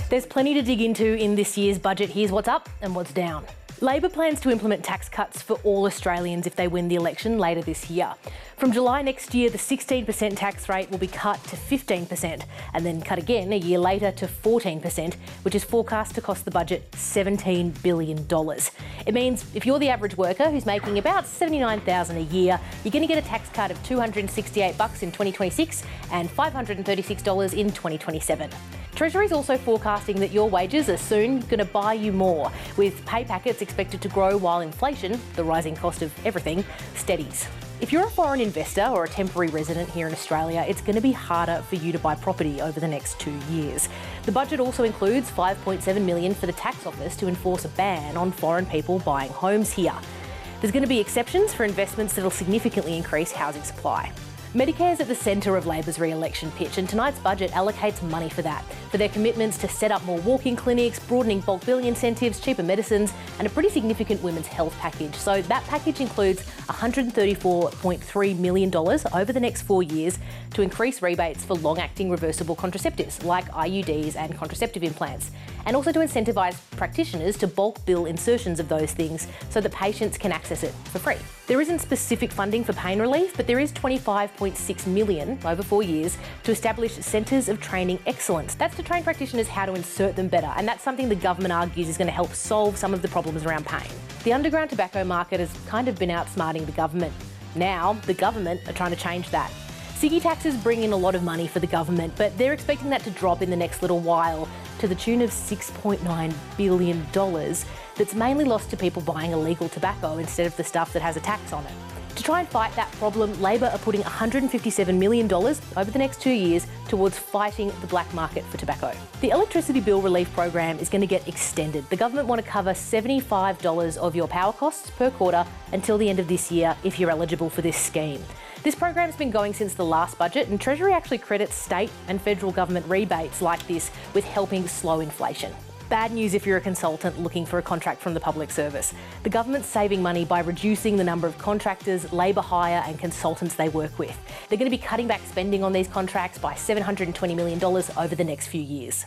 There's plenty to dig into in this year's budget. Here's what's up and what's down. Labor plans to implement tax cuts for all Australians if they win the election later this year. From July next year, the 16% tax rate will be cut to 15% and then cut again a year later to 14%, which is forecast to cost the budget $17 billion. It means if you're the average worker who's making about $79,000 a year, you're going to get a tax cut of $268 in 2026 and $536 in 2027. Treasury's also forecasting that your wages are soon going to buy you more, with pay packets expected to grow while inflation, the rising cost of everything, steadies. If you're a foreign investor or a temporary resident here in Australia, it's going to be harder for you to buy property over the next 2 years. The budget also includes $5.7 million for the tax office to enforce a ban on foreign people buying homes here. There's going to be exceptions for investments that'll significantly increase housing supply. Medicare's at the centre of Labor's re-election pitch, and tonight's budget allocates money for that, for their commitments to set up more walk-in clinics, broadening bulk billing incentives, cheaper medicines, and a pretty significant women's health package. So that package includes $134.3 million over the next 4 years to increase rebates for long-acting reversible contraceptives like IUDs and contraceptive implants, and also to incentivise practitioners to bulk bill insertions of those things so that patients can access it for free. There isn't specific funding for pain relief, but there is $25.6 million over 4 years to establish centres of training excellence. That's to train practitioners how to insert them better, and that's something the government argues is going to help solve some of the problems around pain. The underground tobacco market has kind of been outsmarting the government. Now, the government are trying to change that. Ciggy taxes bring in a lot of money for the government, but they're expecting that to drop in the next little while to the tune of $6.9 billion that's mainly lost to people buying illegal tobacco instead of the stuff that has a tax on it. To try and fight that problem, Labor are putting $157 million over the next 2 years towards fighting the black market for tobacco. The electricity bill relief program is going to get extended. The government want to cover $75 of your power costs per quarter until the end of this year if you're eligible for this scheme. This program's been going since the last budget, and Treasury actually credits state and federal government rebates like this with helping slow inflation. Bad news if you're a consultant looking for a contract from the public service. The government's saving money by reducing the number of contractors, labour hire and consultants they work with. They're going to be cutting back spending on these contracts by $720 million over the next few years.